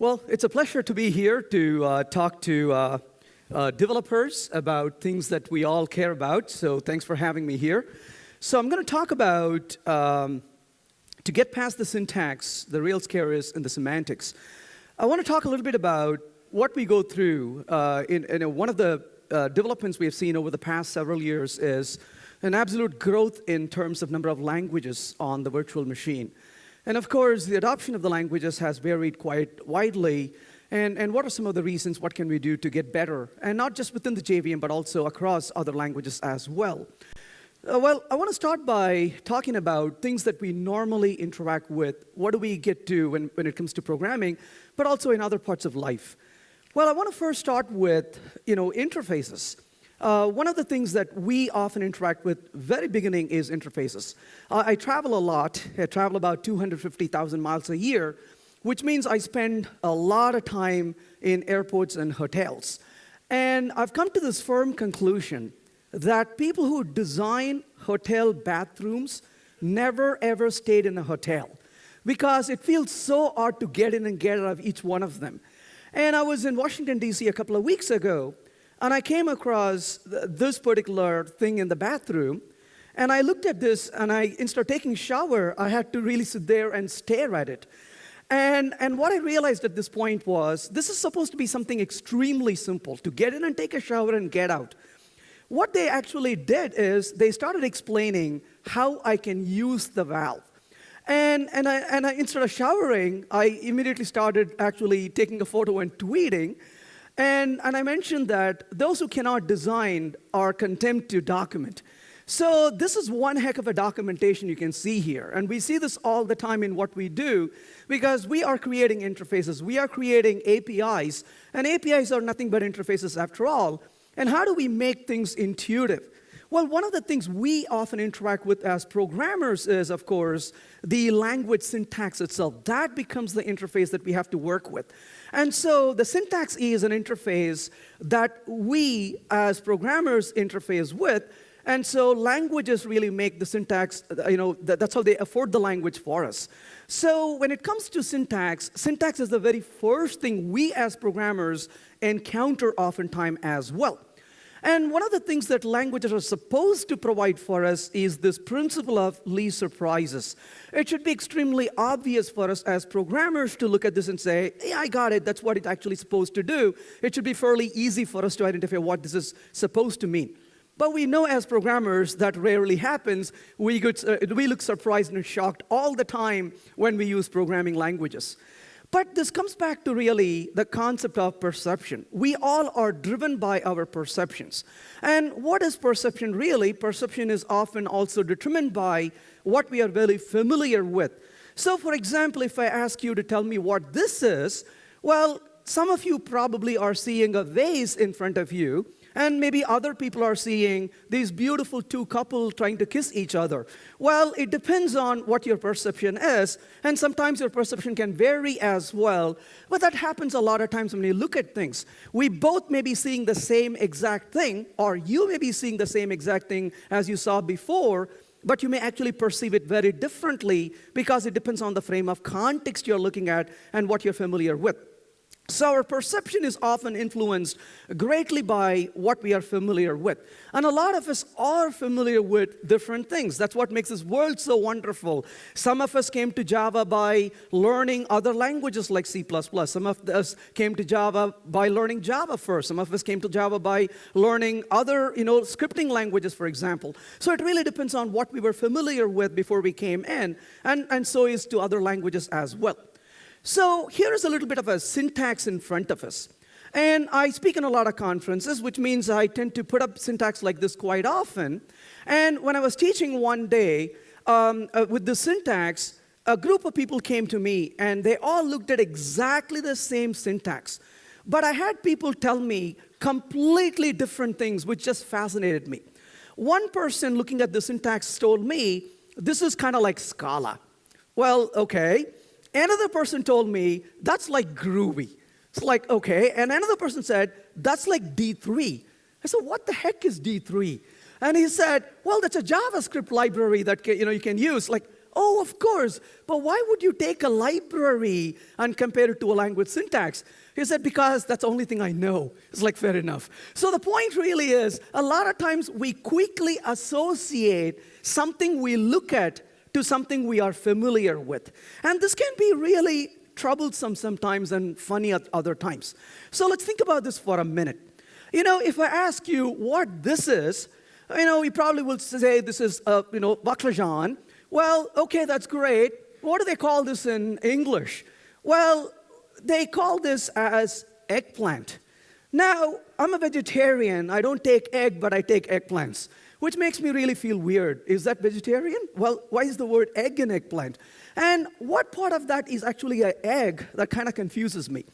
Well, it's a pleasure to be here to talk to developers about things that we all care about, so thanks for having me here. So I'm going to talk about, to get past the syntax, the real scare is in the semantics. I want to talk a little bit about what we go through. One of the developments we have seen over the past several years is an absolute growth in terms of number of languages on the virtual machine. And of course, the adoption of the languages has varied quite widely. And what are some of the reasons? What can we do to get better? And not just within the JVM, but also across other languages as well. Well, I want to start by talking about things that we normally interact with. What do we get to when it comes to programming, but also in other parts of life? Well, I want to first start with interfaces. One of the things that we often interact with very beginning is interfaces. I travel a lot. I travel about 250,000 miles a year, which means I spend a lot of time in airports and hotels. And I've come to this firm conclusion that people who design hotel bathrooms never ever stayed in a hotel because it feels so odd to get in and get out of each one of them. And I was in Washington, D.C. a couple of weeks ago, and I came across this particular thing in the bathroom, and I looked at this, and instead of taking a shower, I had to really sit there and stare at it. And what I realized at this point was, this is supposed to be something extremely simple, to get in and take a shower and get out. What they actually did is, they started explaining how I can use the valve. And instead of showering, I immediately started actually taking a photo and tweeting. And I mentioned that those who cannot design are condemned to document. So this is one heck of a documentation you can see here. And we see this all the time in what we do, because we are creating interfaces. We are creating APIs. And APIs are nothing but interfaces after all. And how do we make things intuitive? Well, one of the things we often interact with as programmers is, of course, the language syntax itself. That becomes the interface that we have to work with. And so the syntax is an interface that we, as programmers, interface with. And so languages really make the syntax, that's how they afford the language for us. So when it comes to syntax, syntax is the very first thing we as programmers encounter oftentimes as well. And one of the things that languages are supposed to provide for us is this principle of least surprises. It should be extremely obvious for us as programmers to look at this and say, hey, I got it, that's what it's actually supposed to do. It should be fairly easy for us to identify what this is supposed to mean. But we know as programmers that rarely happens. We look surprised and shocked all the time when we use programming languages. But this comes back to really the concept of perception. We all are driven by our perceptions. And what is perception really? Perception is often also determined by what we are very familiar with. So for example, if I ask you to tell me what this is, well, some of you probably are seeing a vase in front of you, and maybe other people are seeing these beautiful two couples trying to kiss each other. Well, it depends on what your perception is, and sometimes your perception can vary as well. But that happens a lot of times when you look at things. We both may be seeing the same exact thing, or you may be seeing the same exact thing as you saw before, but you may actually perceive it very differently because it depends on the frame of context you're looking at and what you're familiar with. So our perception is often influenced greatly by what we are familiar with. And a lot of us are familiar with different things. That's what makes this world so wonderful. Some of us came to Java by learning other languages like C++. Some of us came to Java by learning Java first. Some of us came to Java by learning other, scripting languages, for example. So it really depends on what we were familiar with before we came in, and so is to other languages as well. So here is a little bit of a syntax in front of us. And I speak in a lot of conferences, which means I tend to put up syntax like this quite often. And when I was teaching one day with the syntax, a group of people came to me, and they all looked at exactly the same syntax. But I had people tell me completely different things, which just fascinated me. One person looking at the syntax told me, this is kind of like Scala. Well, okay. Another person told me, that's like Groovy. It's like, okay. And another person said, that's like D3. I said, what the heck is D3? And he said, well, that's a JavaScript library that you can use. Like, Oh, of course, but why would you take a library and compare it to a language syntax? He said, because that's the only thing I know. It's like, fair enough. So the point really is, a lot of times we quickly associate something we look at to something we are familiar with. And this can be really troublesome sometimes and funny at other times. So let's think about this for a minute. If I ask you what this is, you probably will say this is, baklajan. Well, okay, that's great. What do they call this in English? Well, they call this as eggplant. Now, I'm a vegetarian. I don't take egg, but I take eggplants, which makes me really feel weird. Is that vegetarian? Well, why is the word egg in eggplant? And what part of that is actually an egg? That kind of confuses me.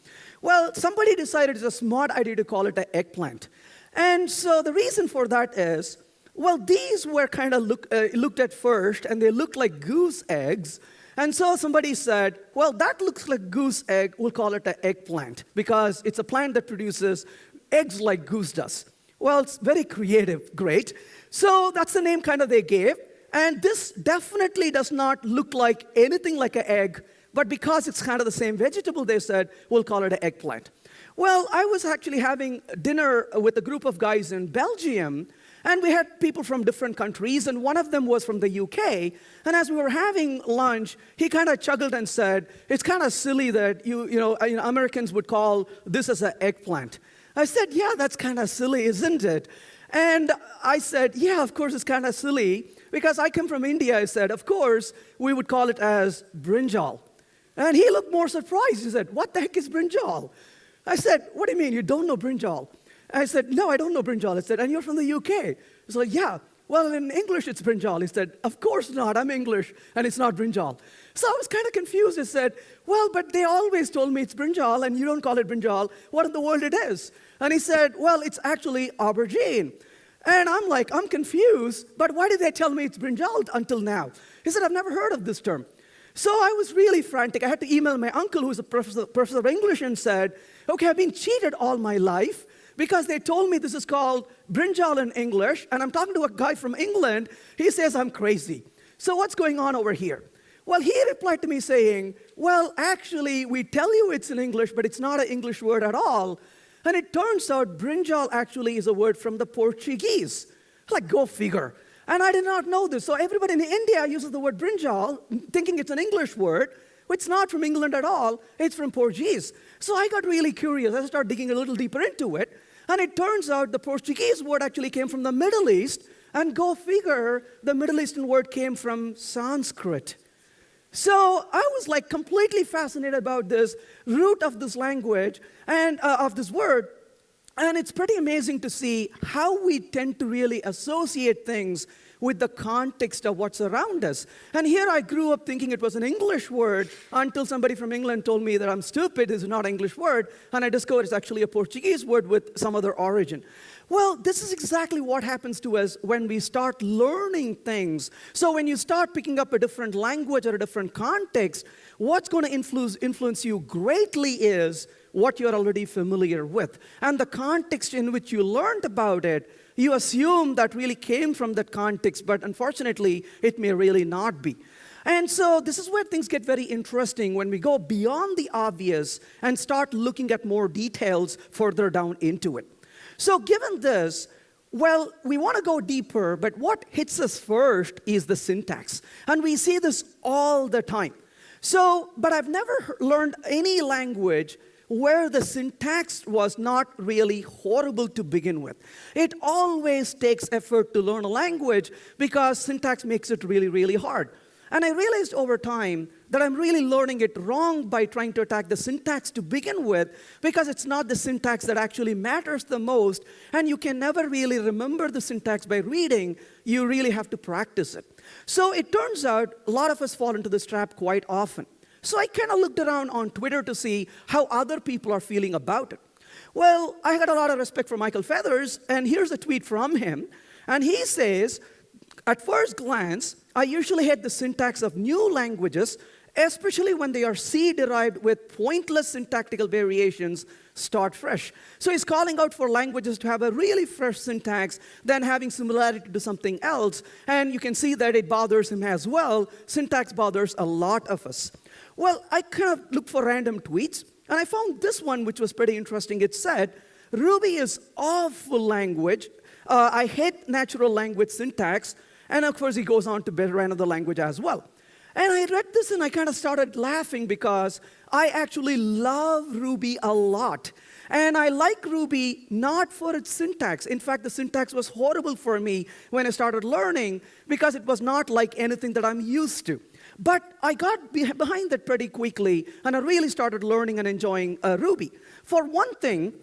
Well, somebody decided it's a smart idea to call it an eggplant. And so the reason for that is, well, these were kind of looked at first, and they looked like goose eggs. And so somebody said, well, that looks like goose egg. We'll call it an eggplant, because it's a plant that produces eggs like goose does. Well, it's very creative, great. So that's the name kind of they gave. And this definitely does not look like anything like an egg, but because it's kind of the same vegetable, they said, we'll call it an eggplant. Well, I was actually having dinner with a group of guys in Belgium, and we had people from different countries, and one of them was from the UK. And as we were having lunch, he kind of chuckled and said, it's kind of silly that Americans would call this as an eggplant. I said, yeah, that's kind of silly, isn't it? And I said, yeah, of course it's kind of silly, because I come from India. I said, of course, we would call it as brinjal. And he looked more surprised. He said, what the heck is brinjal? I said, what do you mean, you don't know brinjal? I said, no, I don't know brinjal. I said, and you're from the UK? He's like, yeah. Well, in English, it's brinjal. He said, of course not. I'm English, and it's not brinjal. So I was kind of confused. I said, well, but they always told me it's brinjal, and you don't call it brinjal. What in the world it is? And he said, well, it's actually aubergine. And I'm like, I'm confused, but why did they tell me it's brinjal until now? He said, I've never heard of this term. So I was really frantic. I had to email my uncle, who's a professor of English, and said, okay, I've been cheated all my life, because they told me this is called brinjal in English, and I'm talking to a guy from England. He says I'm crazy. So what's going on over here? Well, he replied to me saying, well, actually, we tell you it's in English, but it's not an English word at all. And it turns out brinjal actually is a word from the Portuguese. Like, go figure. And I did not know this. So everybody in India uses the word brinjal, thinking it's an English word. It's not from England at all. It's from Portuguese. So I got really curious. I started digging a little deeper into it. And it turns out the Portuguese word actually came from the Middle East. And go figure, the Middle Eastern word came from Sanskrit. So I was like completely fascinated about this root of this language and of this word. And it's pretty amazing to see how we tend to really associate things with the context of what's around us. And here I grew up thinking it was an English word until somebody from England told me that I'm stupid, it's not an English word, and I discovered it's actually a Portuguese word with some other origin. Well, this is exactly what happens to us when we start learning things. So when you start picking up a different language or a different context, what's going to influence you greatly is what you're already familiar with. And the context in which you learned about it, you assume that really came from that context, but unfortunately, it may really not be. And so this is where things get very interesting when we go beyond the obvious and start looking at more details further down into it. So given this, well, we want to go deeper, but what hits us first is the syntax. And we see this all the time. So, but I've never learned any language where the syntax was not really horrible to begin with. It always takes effort to learn a language because syntax makes it really, really hard. And I realized over time that I'm really learning it wrong by trying to attack the syntax to begin with, because it's not the syntax that actually matters the most, and you can never really remember the syntax by reading. You really have to practice it. So it turns out a lot of us fall into this trap quite often. So I kind of looked around on Twitter to see how other people are feeling about it. Well, I got a lot of respect for Michael Feathers, and here's a tweet from him. And he says, at first glance, I usually hate the syntax of new languages, especially when they are C-derived with pointless syntactical variations, start fresh. So he's calling out for languages to have a really fresh syntax, then having similarity to something else. And you can see that it bothers him as well. Syntax bothers a lot of us. Well, I kind of looked for random tweets, and I found this one, which was pretty interesting. It said, Ruby is awful language. I hate natural language syntax. And of course, he goes on to better another language as well. And I read this and I kind of started laughing because I actually love Ruby a lot. And I like Ruby not for its syntax. In fact, the syntax was horrible for me when I started learning because it was not like anything that I'm used to. But I got behind that pretty quickly, and I really started learning and enjoying Ruby. For one thing,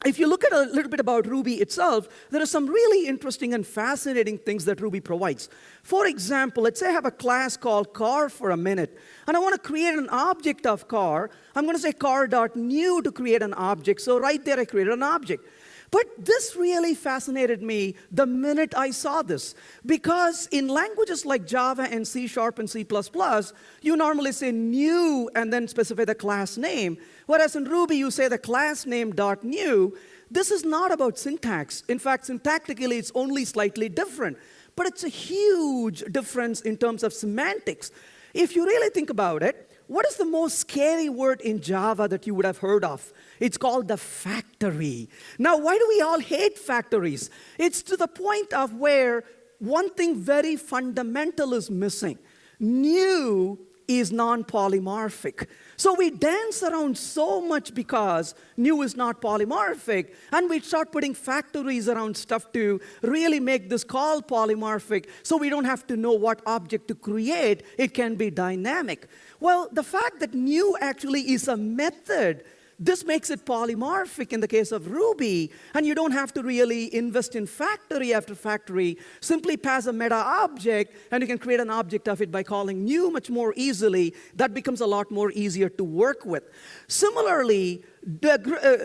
if you look at a little bit about Ruby itself, there are some really interesting and fascinating things that Ruby provides. For example, let's say I have a class called car for a minute, and I want to create an object of car. I'm going to say car.new to create an object. So right there, I created an object. But this really fascinated me the minute I saw this, because in languages like Java and C# and C++, you normally say new and then specify the class name, whereas in Ruby you say the class name .new. This is not about syntax. In fact, syntactically it's only slightly different, but it's a huge difference in terms of semantics. If you really think about it, what is the most scary word in Java that you would have heard of? It's called the factory. Now, why do we all hate factories? It's to the point of where one thing very fundamental is missing. New is non-polymorphic. So we dance around so much because new is not polymorphic, and we start putting factories around stuff to really make this call polymorphic so we don't have to know what object to create. It can be dynamic. Well, the fact that new actually is a method, this makes it polymorphic in the case of Ruby, and you don't have to really invest in factory after factory. Simply pass a meta object, and you can create an object of it by calling new much more easily. That becomes a lot more easier to work with. Similarly,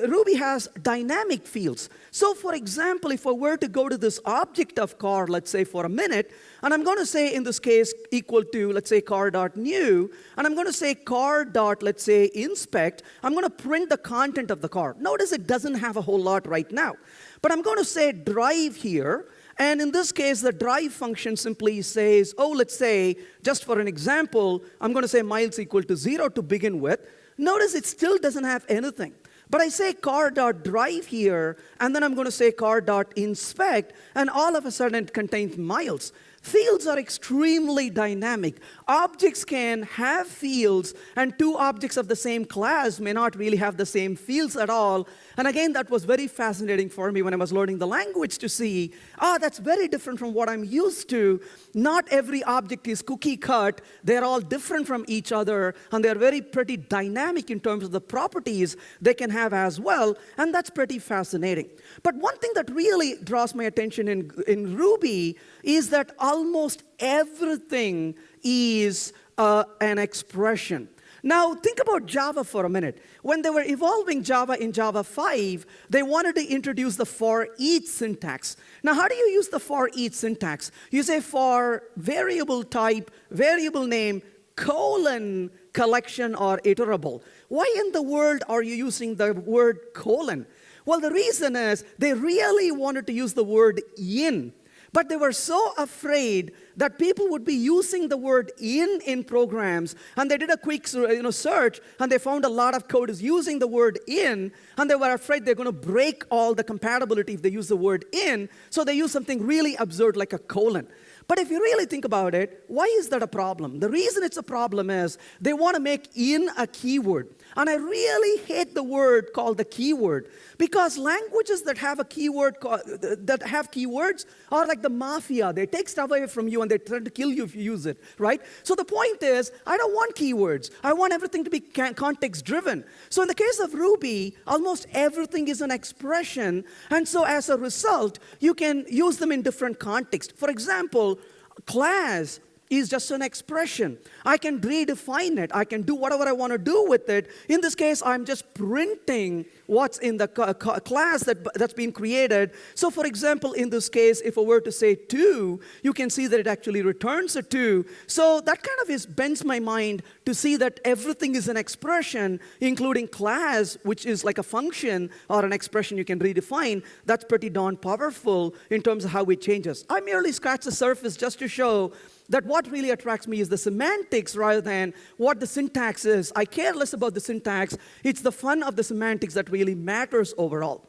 Ruby has dynamic fields. So for example, if I were to go to this object of car, let's say for a minute, and I'm going to say in this case equal to, let's say, car.new, and I'm going to say car.let's say inspect, I'm going to print the content of the car. Notice it doesn't have a whole lot right now. But I'm going to say drive here, and in this case, the drive function simply says, oh, let's say, just for an example, I'm going to say miles equal to 0 to begin with. Notice it still doesn't have anything. But I say car.drive here, and then I'm going to say car.inspect, and all of a sudden it contains miles. Fields are extremely dynamic. Objects can have fields, and two objects of the same class may not really have the same fields at all. And again, that was very fascinating for me when I was learning the language to see, that's very different from what I'm used to. Not every object is cookie cut. They're all different from each other, and they're pretty dynamic in terms of the properties they can have as well, and that's pretty fascinating. But one thing that really draws my attention in Ruby is that almost everything is an expression. Now, think about Java for a minute. When they were evolving Java in Java 5, they wanted to introduce the for each syntax. Now, how do you use the for each syntax? You say for variable type, variable name, colon, collection, or iterable. Why in the world are you using the word colon? Well, the reason is they really wanted to use the word in. But they were so afraid that people would be using the word in programs, and they did a quick search, and they found a lot of code is using the word in, and they were afraid they're going to break all the compatibility if they use the word in, so they use something really absurd like a colon. But if you really think about it, why is that a problem? The reason it's a problem is they want to make in a keyword. And I really hate the word called the keyword, because languages that have a keyword that have keywords are like the mafia. They take stuff away from you and they try to kill you if you use it, right? So the point is, I don't want keywords. I want everything to be context driven. So in the case of Ruby, almost everything is an expression, and so as a result, you can use them in different contexts. For example, class is just an expression. I can redefine it. I can do whatever I want to do with it. In this case, I'm just printing what's in the class that's been created. So for example, in this case, if I were to say 2, you can see that it actually returns a 2. So that kind of bends my mind to see that everything is an expression, including class, which is like a function or an expression you can redefine. That's pretty darn powerful in terms of how it changes. I merely scratch the surface just to show that what really attracts me is the semantics rather than what the syntax is. I care less about the syntax. It's the fun of the semantics that really matters overall.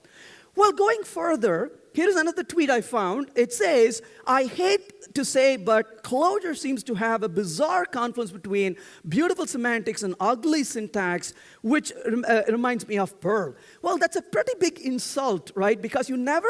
Well, going further, here's another tweet I found. It says, I hate to say, but Clojure seems to have a bizarre confluence between beautiful semantics and ugly syntax, which reminds me of Perl. Well, that's a pretty big insult, right? Because you never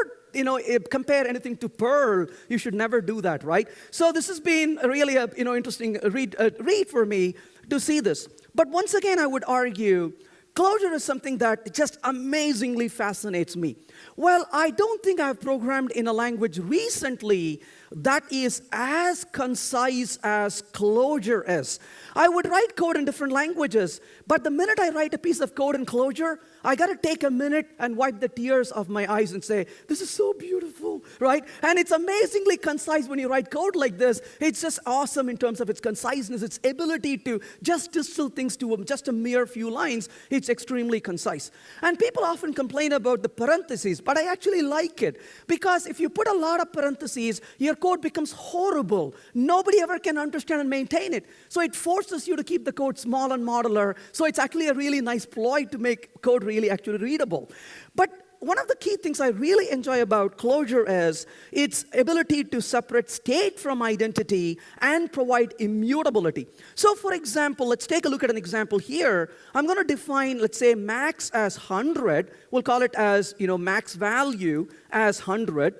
compare anything to Perl. You should never do that, right? So this has been really a interesting read for me to see this. But once again, I would argue Clojure is something that just amazingly fascinates me. Well, I don't think I've programmed in a language recently that is as concise as Clojure is. I would write code in different languages, but the minute I write a piece of code in Clojure, I got to take a minute and wipe the tears off my eyes and say, this is so beautiful, right? And it's amazingly concise when you write code like this. It's just awesome in terms of its conciseness, its ability to just distill things to just a mere few lines. It's extremely concise. And people often complain about the parentheses, but I actually like it. Because if you put a lot of parentheses, your code becomes horrible. Nobody ever can understand and maintain it. So it forces you to keep the code small and modular. So it's actually a really nice ploy to make code really actually readable. But one of the key things I really enjoy about Clojure is its ability to separate state from identity and provide immutability. So for example, let's take a look at an example here. I'm going to define, let's say, max as 100. We'll call it as, max value as 100.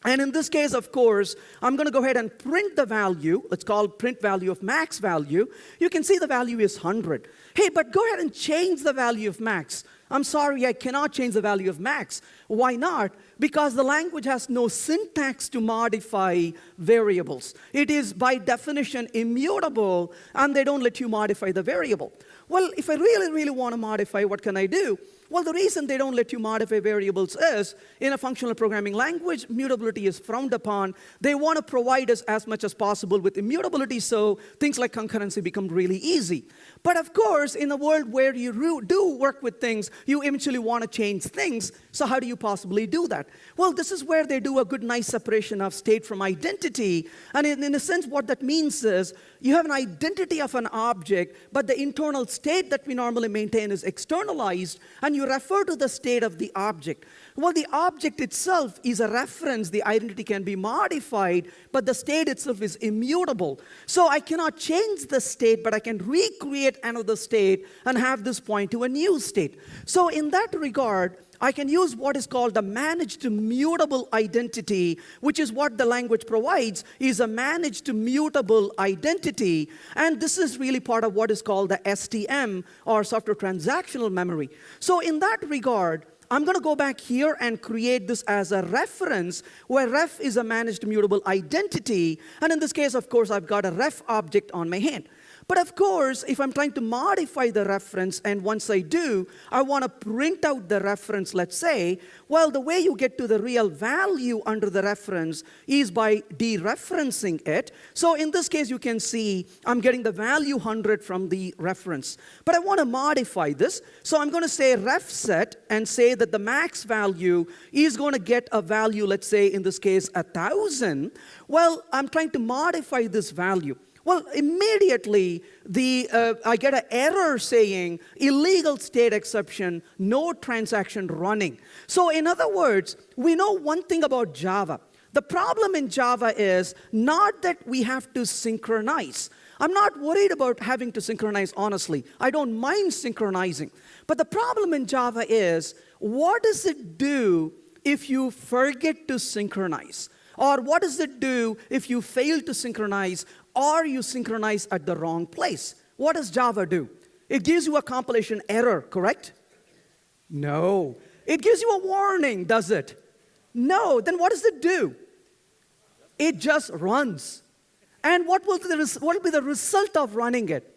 And in this case, of course, I'm going to go ahead and print the value. Let's call print value of max value. You can see the value is 100. Hey, but go ahead and change the value of max. I'm sorry, I cannot change the value of max. Why not? Because the language has no syntax to modify variables. It is, by definition, immutable, and they don't let you modify the variable. Well, if I really, really want to modify, what can I do? Well, the reason they don't let you modify variables is, in a functional programming language, mutability is frowned upon. They want to provide us as much as possible with immutability, so things like concurrency become really easy. But of course, in a world where you do work with things, you eventually want to change things. So how do you possibly do that? Well, this is where they do a good, nice separation of state from identity. And in a sense, what that means is you have an identity of an object, but the internal state that we normally maintain is externalized, and you refer to the state of the object. Well, the object itself is a reference. The identity can be modified, but the state itself is immutable. So I cannot change the state, but I can recreate another state and have this point to a new state. So in that regard, I can use what is called a managed mutable identity, which is what the language provides, is a managed mutable identity. And this is really part of what is called the STM, or software transactional memory. So in that regard, I'm going to go back here and create this as a reference, where ref is a managed mutable identity. And in this case, of course, I've got a ref object on my hand. But of course, if I'm trying to modify the reference, and once I do, I want to print out the reference, let's say, well, the way you get to the real value under the reference is by dereferencing it. So in this case, you can see I'm getting the value 100 from the reference. But I want to modify this. So I'm going to say ref set and say that the max value is going to get a value, let's say, in this case, 1,000. Well, I'm trying to modify this value. Well, immediately, I get an error saying illegal state exception, no transaction running. So in other words, we know one thing about Java. The problem in Java is not that we have to synchronize. I'm not worried about having to synchronize, honestly. I don't mind synchronizing. But the problem in Java is, what does it do if you forget to synchronize? Or what does it do if you fail to synchronize, or you synchronize at the wrong place? What does Java do? It gives you a compilation error, correct? No. It gives you a warning, does it? No. Then what does it do? It just runs. And what will be the result of running it?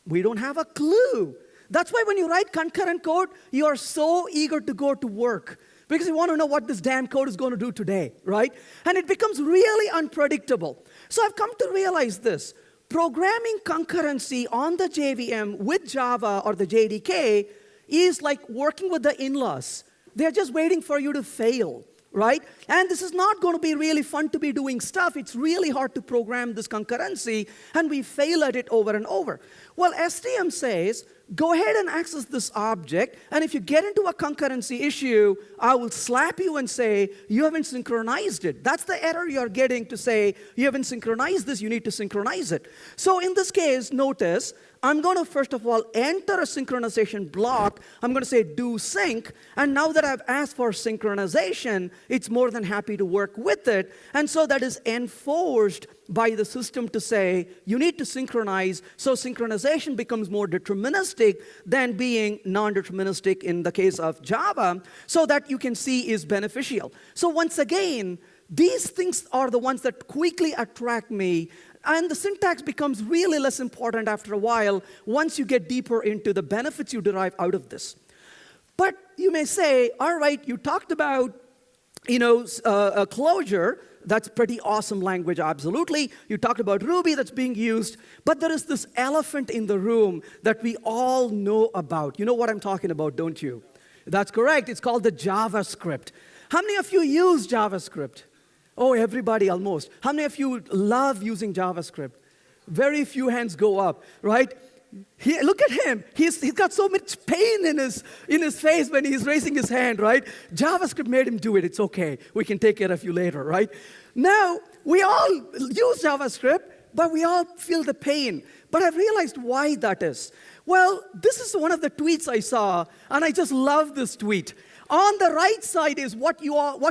We don't have a clue. That's why when you write concurrent code, you are so eager to go to work, because you want to know what this damn code is going to do today, right? And it becomes really unpredictable. So I've come to realize this. programming concurrency on the JVM with Java or the JDK is like working with the in-laws. They're just waiting for you to fail, right? And this is not going to be really fun to be doing stuff. It's really hard to program this concurrency, and we fail at it over and over. Well, STM says, go ahead and access this object, and if you get into a concurrency issue, I will slap you and say, you haven't synchronized it. That's the error you're getting to say, you haven't synchronized this, you need to synchronize it. So in this case, notice, I'm going to, first of all, enter a synchronization block. I'm going to say do sync. And now that I've asked for synchronization, it's more than happy to work with it. And so that is enforced by the system to say, you need to synchronize. So synchronization becomes more deterministic than being non-deterministic in the case of Java, so that you can see is beneficial. So once again, these things are the ones that quickly attract me. And the syntax becomes really less important after a while once you get deeper into the benefits you derive out of this. But you may say, all right, you talked about a closure. That's pretty awesome language, absolutely. You talked about Ruby that's being used. But there is this elephant in the room that we all know about. You know what I'm talking about, don't you? That's correct. It's called the JavaScript. How many of you use JavaScript? Oh, everybody almost. How many of you love using JavaScript? Very few hands go up, right? Look at him. He's got so much pain in his face when he's raising his hand, right? JavaScript made him do it. It's okay. We can take care of you later, right? Now, we all use JavaScript, but we all feel the pain. But I've realized why that is. Well, this is one of the tweets I saw, and I just love this tweet. On the right side is what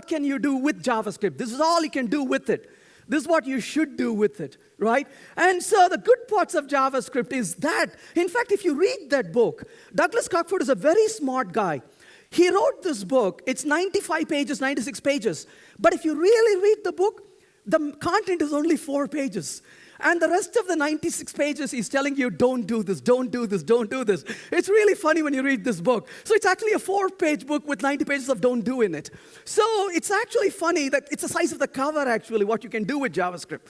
can you do with JavaScript. This is all you can do with it. This is what you should do with it, right? And so the good parts of JavaScript is that, in fact, if you read that book, Douglas Cockford is a very smart guy. He wrote this book. It's 95 pages, 96 pages. But if you really read the book, the content is only 4 pages. And the rest of the 96 pages, he's telling you, don't do this, don't do this, don't do this. It's really funny when you read this book. So it's actually a 4-page book with 90 pages of don't do in it. So it's actually funny that it's the size of the cover, actually, what you can do with JavaScript.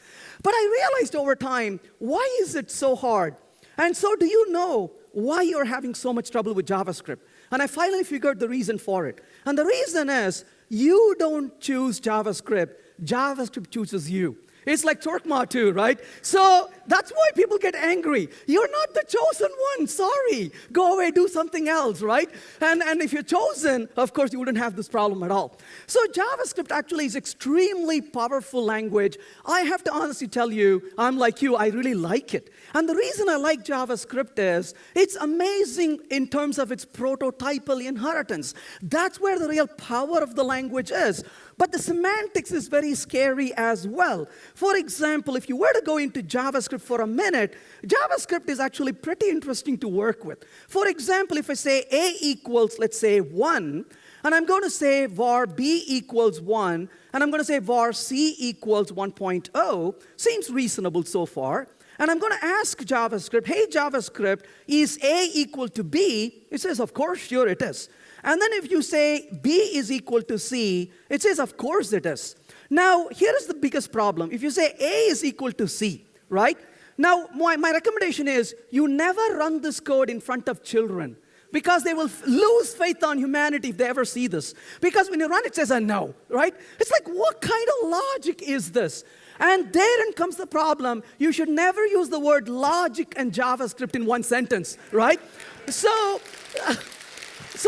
But I realized over time, why is it so hard? And so do you know why you're having so much trouble with JavaScript? And I finally figured the reason for it. And the reason is, you don't choose JavaScript. JavaScript chooses you. It's like Torquemada too, right? So that's why people get angry. You're not the chosen one. Sorry. Go away, do something else, right? And if you're chosen, of course, you wouldn't have this problem at all. So JavaScript actually is extremely powerful language. I have to honestly tell you, I'm like you, I really like it. And the reason I like JavaScript is it's amazing in terms of its prototypal inheritance. That's where the real power of the language is. But the semantics is very scary as well. For example, if you were to go into JavaScript for a minute, JavaScript is actually pretty interesting to work with. For example, if I say A equals, let's say, 1, and I'm going to say var B equals 1, and I'm going to say var C equals 1.0, seems reasonable so far. And I'm going to ask JavaScript, hey, JavaScript, is A equal to B? It says, of course, sure it is. And then if you say B is equal to C, it says, of course it is. Now, here is the biggest problem. If you say A is equal to C, right? Now, my recommendation is you never run this code in front of children, because they will lose faith on humanity if they ever see this. Because when you run it, it says a no, right? It's like, what kind of logic is this? And therein comes the problem. You should never use the word logic and JavaScript in one sentence, right? So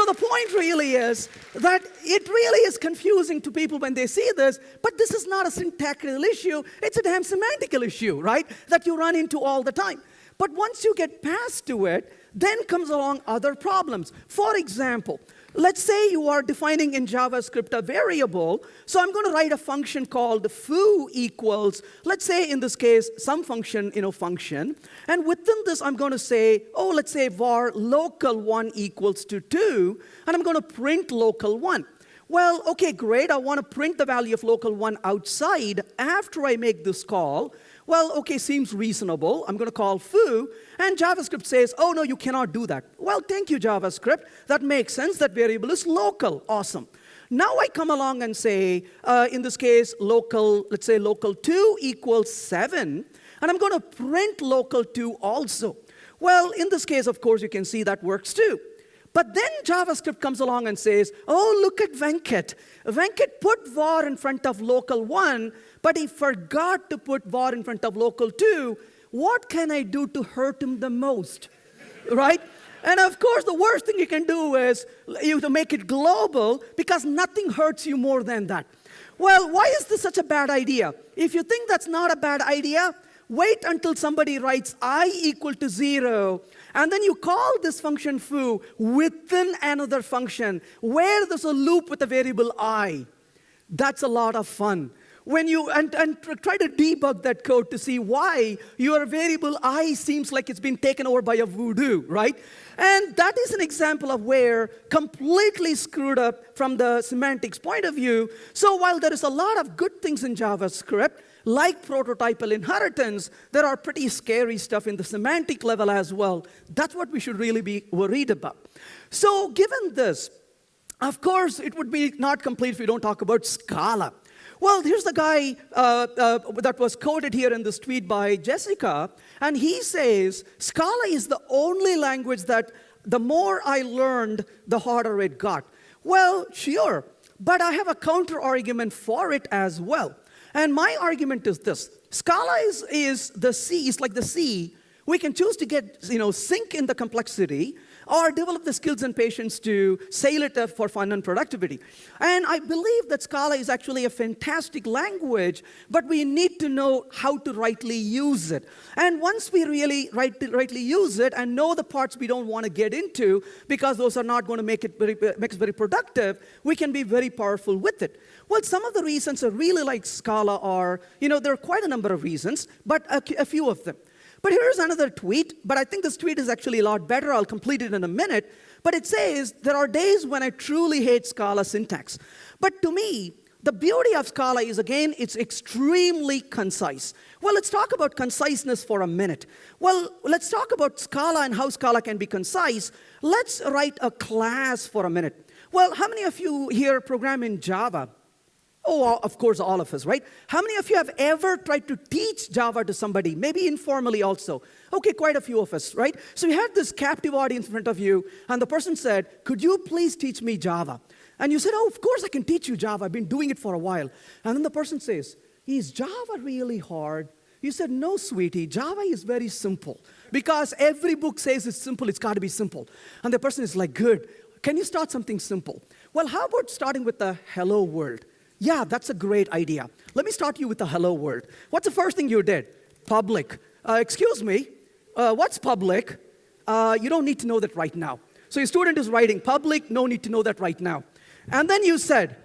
the point really is that it really is confusing to people when they see this, but this is not a syntactical issue. It's a damn semantical issue, right, that you run into all the time. But once you get past to it, then comes along other problems. For example, let's say you are defining in JavaScript a variable. So I'm going to write a function called foo equals, let's say in this case, some function, function. And within this, I'm going to say, let's say var local1 equals to 2. And I'm going to print local1. Well, okay, great. I want to print the value of local1 outside after I make this call. Well, okay, seems reasonable. I'm going to call foo, and JavaScript says, oh, no, you cannot do that. Well, thank you, JavaScript. That makes sense. That variable is local. Awesome. Now I come along and say, in this case, let's say local2 equals 7. And I'm going to print local 2 also. Well, in this case, of course, you can see that works too. But then JavaScript comes along and says, oh, look at Venkat. Venkat put var in front of local 1, but he forgot to put var in front of local 2. What can I do to hurt him the most? Right? And of course, the worst thing you can do is you to make it global, because nothing hurts you more than that. Well, why is this such a bad idea? If you think that's not a bad idea, wait until somebody writes I equal to 0, and then you call this function foo within another function where there's a loop with a variable I. That's a lot of fun. When you and try to debug that code to see why your variable I seems like it's been taken over by a voodoo, right? And that is an example of where completely screwed up from the semantics point of view. So while there is a lot of good things in JavaScript, like prototypal inheritance, there are pretty scary stuff in the semantic level as well. That's what we should really be worried about. So given this, of course, it would be not complete if we don't talk about Scala. Well, here's the guy that was quoted here in this tweet by Jessica, and he says, Scala is the only language that the more I learned, the harder it got. Well, sure, but I have a counter argument for it as well. And my argument is this. Scala is the C, it's like the C. We can choose to get, sink in the complexity, or develop the skills and patience to sail it for fun and productivity. And I believe that Scala is actually a fantastic language, but we need to know how to rightly use it. And once we really rightly use it and know the parts we don't want to get into, because those are not going to make us very productive, we can be very powerful with it. Well, some of the reasons I really like Scala are, there are quite a number of reasons, but a few of them. But here's another tweet, but I think this tweet is actually a lot better. I'll complete it in a minute. But it says, there are days when I truly hate Scala syntax. But to me, the beauty of Scala is, again, it's extremely concise. Well, let's talk about conciseness for a minute. Well, let's talk about Scala and how Scala can be concise. Let's write a class for a minute. Well, how many of you here program in Java? Oh, of course, all of us, right? How many of you have ever tried to teach Java to somebody, maybe informally also? Okay, quite a few of us, right? So you had this captive audience in front of you, and the person said, could you please teach me Java? And you said, oh, of course I can teach you Java. I've been doing it for a while. And then the person says, is Java really hard? You said, no, sweetie, Java is very simple. Because every book says it's simple, it's got to be simple. And the person is like, good. Can you start something simple? Well, how about starting with the hello world? Yeah, that's a great idea. Let me start you with the hello world. What's the first thing you did? Public. Excuse me, what's public? You don't need to know that right now. So your student is writing public, no need to know that right now. And then you said,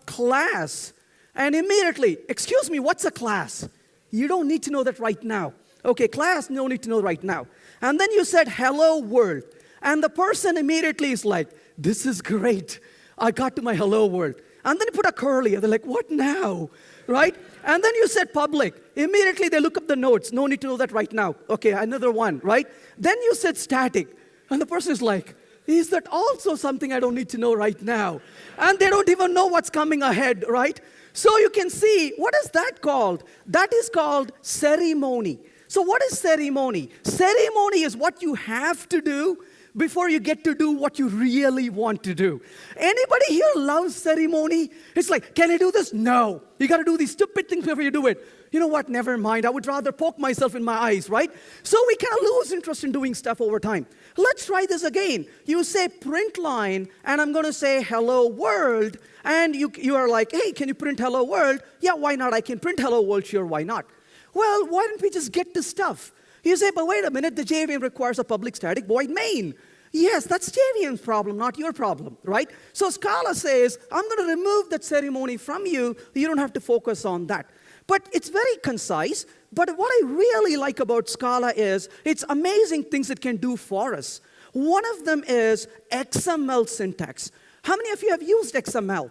class. And immediately, excuse me, what's a class? You don't need to know that right now. Okay, class, no need to know right now. And then you said, hello world. And the person immediately is like, this is great. I got to my hello world. And then you put a curly, and they're like, what now, right? And then you said public. Immediately they look up the notes. No need to know that right now. Okay, another one, right? Then you said static. And the person is like, is that also something I don't need to know right now? And they don't even know what's coming ahead, right? So you can see, what is that called? That is called ceremony. So what is ceremony? Ceremony is what you have to do before you get to do what you really want to do. Anybody here loves ceremony? It's like, can I do this? No. You got to do these stupid things before you do it. You know what? Never mind. I would rather poke myself in my eyes, right? So we kind of lose interest in doing stuff over time. Let's try this again. You say print line, and I'm going to say hello world, and you are like, hey, can you print hello world? Yeah, why not? I can print hello world. Sure, why not? Well, why don't we just get to stuff? You say, but wait a minute, the JVM requires a public static void main. Yes, that's JVM's problem, not your problem, right? So Scala says, I'm going to remove that ceremony from you. You don't have to focus on that. But it's very concise. But what I really like about Scala is it's amazing things it can do for us. One of them is XML syntax. How many of you have used XML?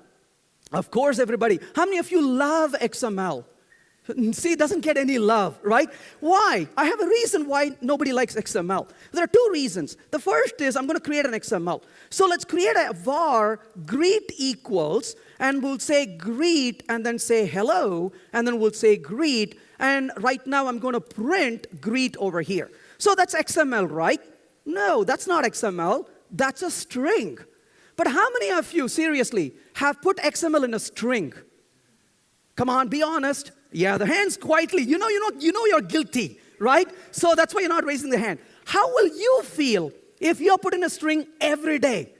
Of course, everybody. How many of you love XML? See, it doesn't get any love, right? Why? I have a reason why nobody likes XML. There are two reasons. The first is I'm going to create an XML. So let's create a var greet equals, and we'll say greet, and then say hello, and then we'll say greet, and right now I'm going to print greet over here. So that's XML, right? No, that's not XML. That's a string. But how many of you, seriously, have put XML in a string? Come on, be honest. Yeah, the hands quietly. You know you're guilty, right? So that's why you're not raising the hand. How will you feel if you're put in a string every day?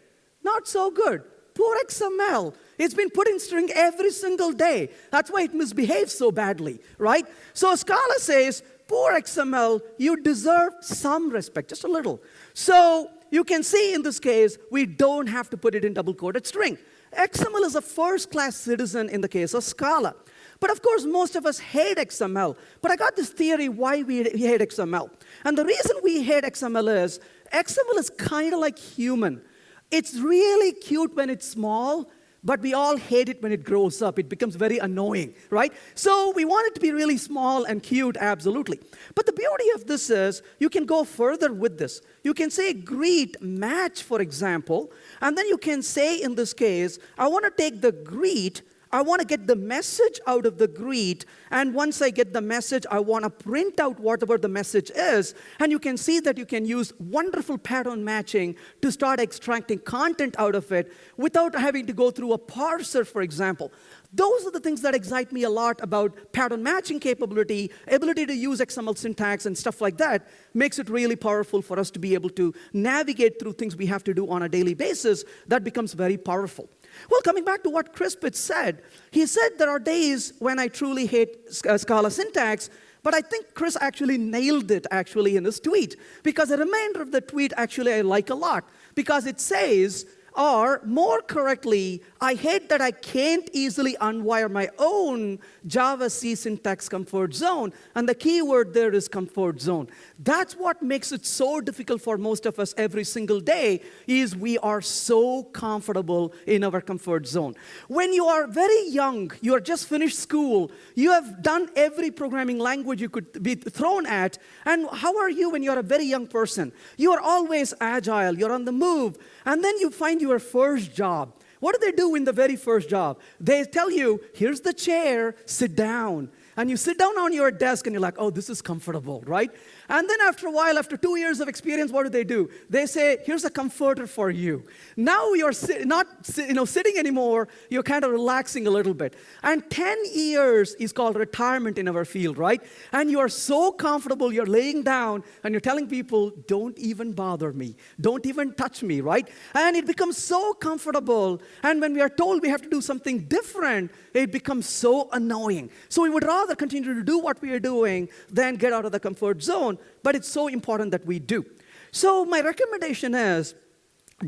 Not so good. Poor XML. It's been put in string every single day. That's why it misbehaves so badly, right? So Scala says, poor XML, you deserve some respect, just a little. So you can see in this case, we don't have to put it in double-quoted string. XML is a first-class citizen in the case of Scala. But of course, most of us hate XML. But I got this theory why we hate XML. And the reason we hate XML is kind of like human. It's really cute when it's small, but we all hate it when it grows up. It becomes very annoying, right? So we want it to be really small and cute, absolutely. But the beauty of this is you can go further with this. You can say greet match, for example, and then you can say in this case, I want to take the greet, I want to get the message out of the greet, and once I get the message, I want to print out whatever the message is, and you can see that you can use wonderful pattern matching to start extracting content out of it without having to go through a parser, for example. Those are the things that excite me a lot about pattern matching capability, ability to use XML syntax and stuff like that, makes it really powerful for us to be able to navigate through things we have to do on a daily basis. That becomes very powerful. Well, coming back to what Chris Pitt said, he said there are days when I truly hate Scala syntax, but I think Chris actually nailed it in his tweet, because the remainder of the tweet actually I like a lot, because it says, or more correctly, I hate that I can't easily unwire my own Java C syntax comfort zone. And the key word there is comfort zone. That's what makes it so difficult for most of us every single day, is we are so comfortable in our comfort zone. When you are very young, you are just finished school, you have done every programming language you could be thrown at, and how are you when you're a very young person? You are always agile, you're on the move, and then you find your first job. What do they do in the very first job? They tell you, here's the chair, sit down. And you sit down on your desk and you're like, oh, this is comfortable, right? And then after a while, after 2 years of experience, what do? They say, here's a comforter for you. Now you're not sitting anymore, you're kind of relaxing a little bit. And 10 years is called retirement in our field, right? And you are so comfortable, you're laying down and you're telling people, don't even bother me. Don't even touch me, right? And it becomes so comfortable. And when we are told we have to do something different, it becomes so annoying. So we would rather continue to do what we are doing than get out of the comfort zone. But it's so important that we do. So my recommendation is,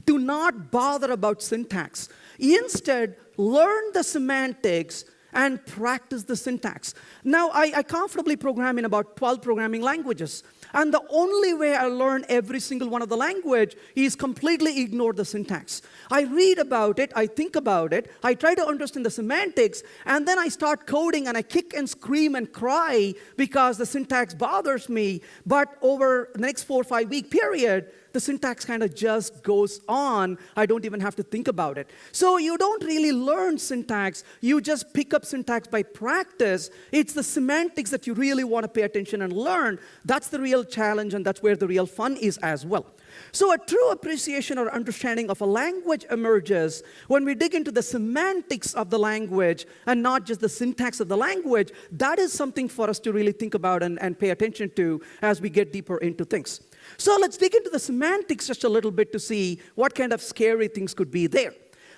do not bother about syntax. Instead, learn the semantics and practice the syntax. Now, I comfortably program in about 12 programming languages. And the only way I learn every single one of the language is completely ignore the syntax. I read about it, I think about it, I try to understand the semantics, and then I start coding and I kick and scream and cry because the syntax bothers me. But over the next 4 or 5 week period, the syntax kind of just goes on. I don't even have to think about it. So you don't really learn syntax. You just pick up syntax by practice. It's the semantics that you really want to pay attention and learn. That's the real challenge, and that's where the real fun is as well. So a true appreciation or understanding of a language emerges when we dig into the semantics of the language and not just the syntax of the language. That is something for us to really think about and pay attention to as we get deeper into things. So let's dig into the semantics just a little bit to see what kind of scary things could be there.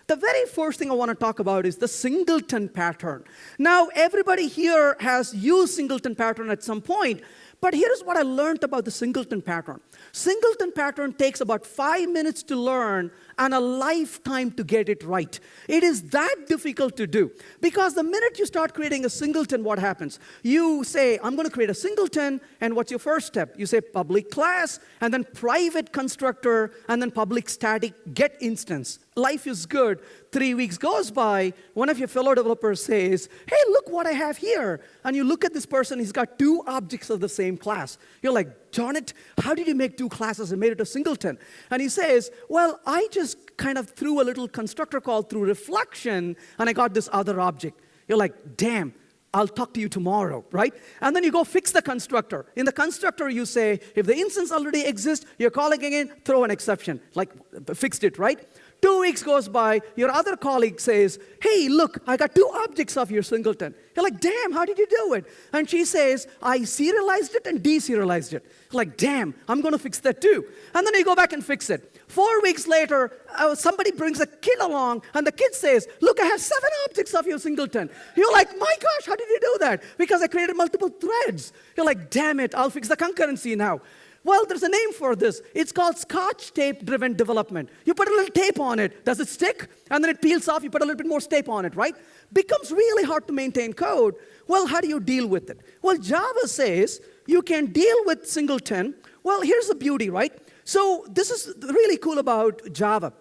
The very first thing I want to talk about is the Singleton pattern. Now, everybody here has used Singleton pattern at some point, but here's what I learned about the Singleton pattern. Singleton pattern takes about 5 minutes to learn and a lifetime to get it right. It is that difficult to do. Because the minute you start creating a singleton, what happens? You say, I'm going to create a singleton, and what's your first step? You say public class, and then private constructor, and then public static get instance. Life is good. 3 weeks goes by, one of your fellow developers says, hey, look what I have here. And you look at this person, he's got 2 objects of the same class. You're like, darn it, how did you make 2 classes and made it a singleton? And he says, well, I just kind of threw a little constructor call through reflection, and I got this other object. You're like, damn, I'll talk to you tomorrow, right? And then you go fix the constructor. In the constructor, you say, if the instance already exists, you're calling again, throw an exception, like fixed it, right? 2 weeks goes by, your other colleague says, hey, look, I got 2 objects of your singleton. You're like, damn, how did you do it? And she says, I serialized it and deserialized it. You're like, damn, I'm going to fix that too. And then you go back and fix it. 4 weeks later, somebody brings a kid along, and the kid says, look, I have 7 objects of your singleton. You're like, my gosh, how did you do that? Because I created multiple threads. You're like, damn it, I'll fix the concurrency now. Well, there's a name for this. It's called Scotch tape-driven development. You put a little tape on it. Does it stick? And then it peels off. You put a little bit more tape on it, right? Becomes really hard to maintain code. Well, how do you deal with it? Well, Java says you can deal with singleton. Well, here's the beauty, right? So this is really cool about Java.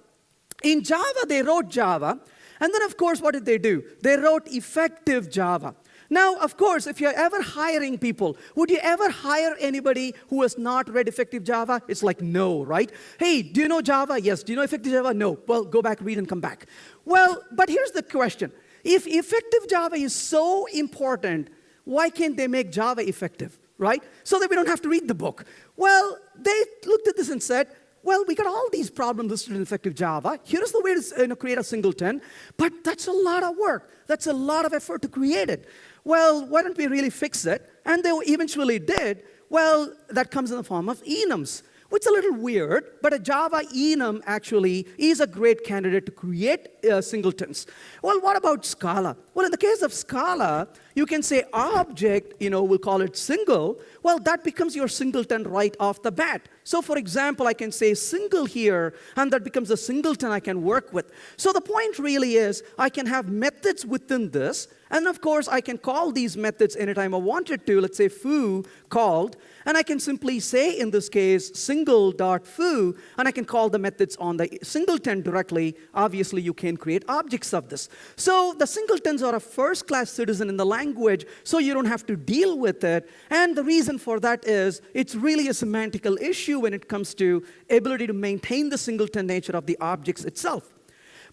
In Java, they wrote Java. And then, of course, what did they do? They wrote effective Java. Now, of course, if you're ever hiring people, would you ever hire anybody who has not read effective Java? It's like, no, right? Hey, do you know Java? Yes. Do you know effective Java? No. Well, go back, read, and come back. Well, but here's the question. If effective Java is so important, why can't they make Java effective, right? So that we don't have to read the book. Well, they looked at this and said, well, we got all these problems listed in effective Java. Here's the way to create a singleton, but that's a lot of work. That's a lot of effort to create it. Well, why don't we really fix it? And they eventually did. Well, that comes in the form of enums, which is a little weird, but a Java enum actually is a great candidate to create singletons. Well, what about Scala? Well, in the case of Scala, you can say object, we'll call it single. Well, that becomes your singleton right off the bat. So, for example, I can say single here, and that becomes a singleton I can work with. So the point really is I can have methods within this, and of course, I can call these methods anytime I wanted to. Let's say foo called, and I can simply say, in this case, single.foo, and I can call the methods on the singleton directly. Obviously, you can create objects of this. So the singletons are a first-class citizen in the language, so you don't have to deal with it. And the reason for that is it's really a semantical issue when it comes to ability to maintain the singleton nature of the objects itself.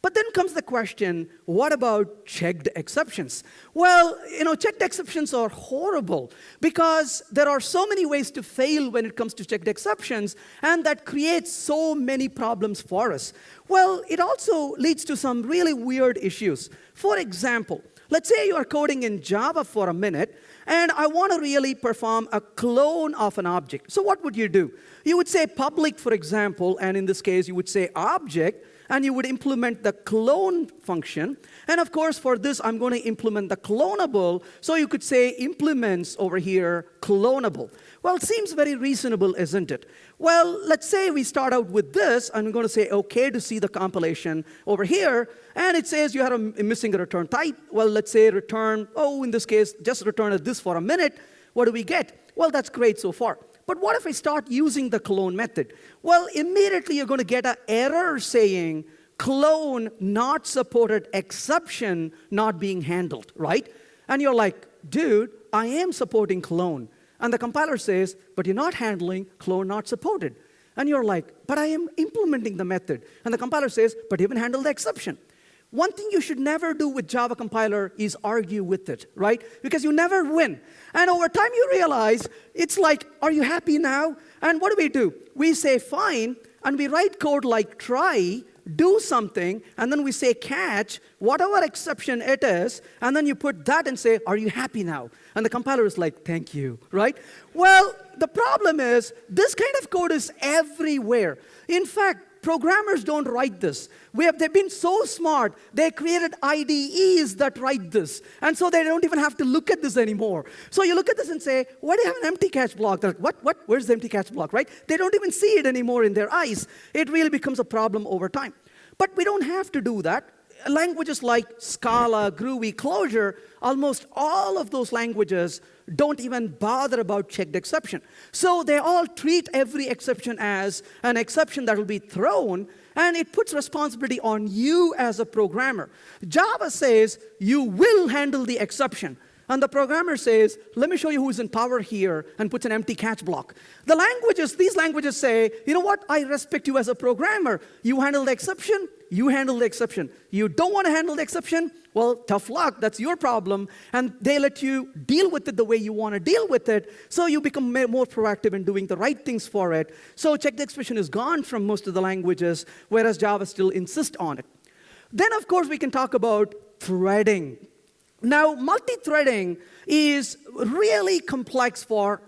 But then comes the question, what about checked exceptions? Well, checked exceptions are horrible because there are so many ways to fail when it comes to checked exceptions, and that creates so many problems for us. Well, it also leads to some really weird issues. For example, let's say you are coding in Java for a minute, and I want to really perform a clone of an object. So what would you do? You would say public, for example, and in this case, you would say object, and you would implement the clone function. And of course, for this, I'm going to implement the clonable. So you could say implements over here, clonable. Well, it seems very reasonable, isn't it? Well, let's say we start out with this. I'm going to say OK to see the compilation over here. And it says you have a missing a return type. Well, let's say return, in this case, just return this for a minute. What do we get? Well, that's great so far. But what if I start using the clone method? Well, immediately you're going to get an error saying clone not supported exception not being handled, right? And you're like, dude, I am supporting clone. And the compiler says, but you're not handling clone not supported. And you're like, but I am implementing the method. And the compiler says, but you haven't handled the exception. One thing you should never do with Java compiler is argue with it, right? Because you never win. And over time you realize, it's like, are you happy now? And what do? We say fine, and we write code like try, do something, and then we say catch, whatever exception it is, and then you put that and say, are you happy now? And the compiler is like, thank you, right? Well, the problem is, this kind of code is everywhere. In fact, programmers don't write this. They've been so smart, they created IDEs that write this. And so they don't even have to look at this anymore. So you look at this and say, why do you have an empty catch block? They're like, what? Where's the empty catch block, right? They don't even see it anymore in their eyes. It really becomes a problem over time. But we don't have to do that. Languages like Scala, Groovy, Clojure, almost all of those languages don't even bother about checked exception. So they all treat every exception as an exception that will be thrown, and it puts responsibility on you as a programmer. Java says you will handle the exception. And the programmer says, let me show you who's in power here, and puts an empty catch block. These languages say, you know what, I respect you as a programmer. You handle the exception, you handle the exception. You don't want to handle the exception, well, tough luck, that's your problem. And they let you deal with it the way you want to deal with it, so you become more proactive in doing the right things for it. So checked expression is gone from most of the languages, whereas Java still insists on it. Then, of course, we can talk about threading. Now, multi-threading is really complex for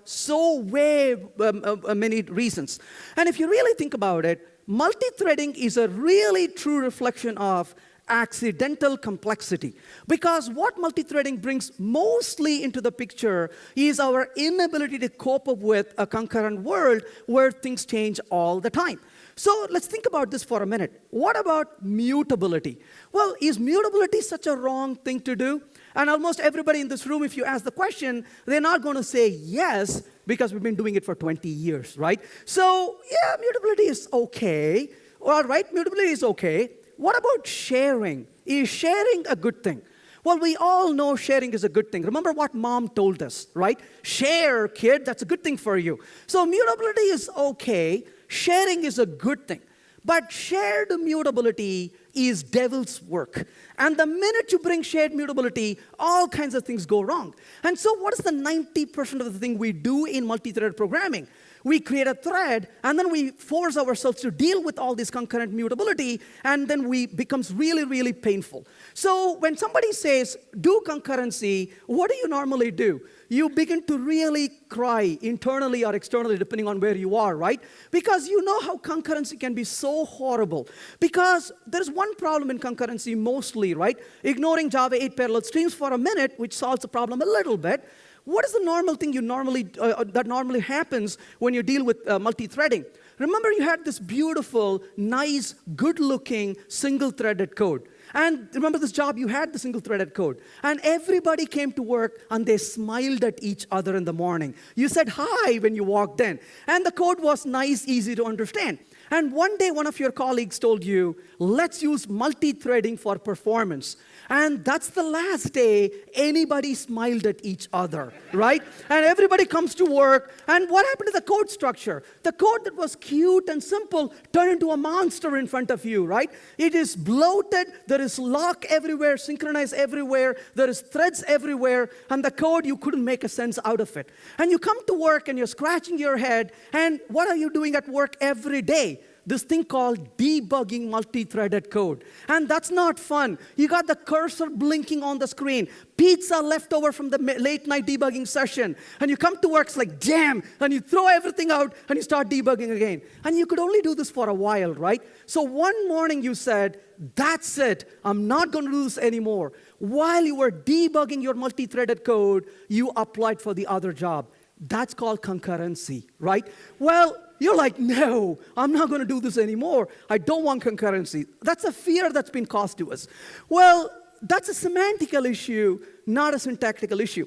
many reasons. And if you really think about it, multi-threading is a really true reflection of accidental complexity. Because what multi-threading brings mostly into the picture is our inability to cope up with a concurrent world where things change all the time. So let's think about this for a minute. What about mutability? Well, is mutability such a wrong thing to do? And almost everybody in this room, if you ask the question, they're not going to say yes, because we've been doing it for 20 years, right? So, yeah, mutability is okay. All right, mutability is okay. What about sharing? Is sharing a good thing? Well, we all know sharing is a good thing. Remember what mom told us, right? Share, kid, that's a good thing for you. So mutability is okay. Sharing is a good thing. But shared mutability is devil's work. And the minute you bring shared mutability, all kinds of things go wrong. And so what is the 90% of the thing we do in multi-threaded programming? We create a thread, and then we force ourselves to deal with all this concurrent mutability, and then it becomes really, really painful. So when somebody says, do concurrency, what do you normally do? You begin to really cry internally or externally, depending on where you are, right? Because you know how concurrency can be so horrible. Because there's one problem in concurrency mostly, right? Ignoring Java 8 parallel streams for a minute, which solves the problem a little bit. What is the normal thing that normally happens when you deal with multi-threading? Remember, you had this beautiful, nice, good-looking, single-threaded code. And remember this job, you had the single-threaded code. And everybody came to work, and they smiled at each other in the morning. You said hi when you walked in. And the code was nice, easy to understand. And one day, one of your colleagues told you, let's use multi-threading for performance. And that's the last day anybody smiled at each other, right? And everybody comes to work, and what happened to the code structure? The code that was cute and simple turned into a monster in front of you, right? It is bloated, there is lock everywhere, synchronized everywhere, there is threads everywhere, and the code, you couldn't make a sense out of it. And you come to work, and you're scratching your head, and what are you doing at work every day? This thing called debugging multi-threaded code. And that's not fun. You got the cursor blinking on the screen, pizza left over from the late night debugging session, and you come to work, it's like, damn, and you throw everything out, and you start debugging again. And you could only do this for a while, right? So one morning you said, that's it, I'm not going to do this anymore. While you were debugging your multi-threaded code, you applied for the other job. That's called concurrency, right? Well, you're like, no, I'm not going to do this anymore. I don't want concurrency. That's a fear that's been caused to us. Well, that's a semantical issue, not a syntactical issue.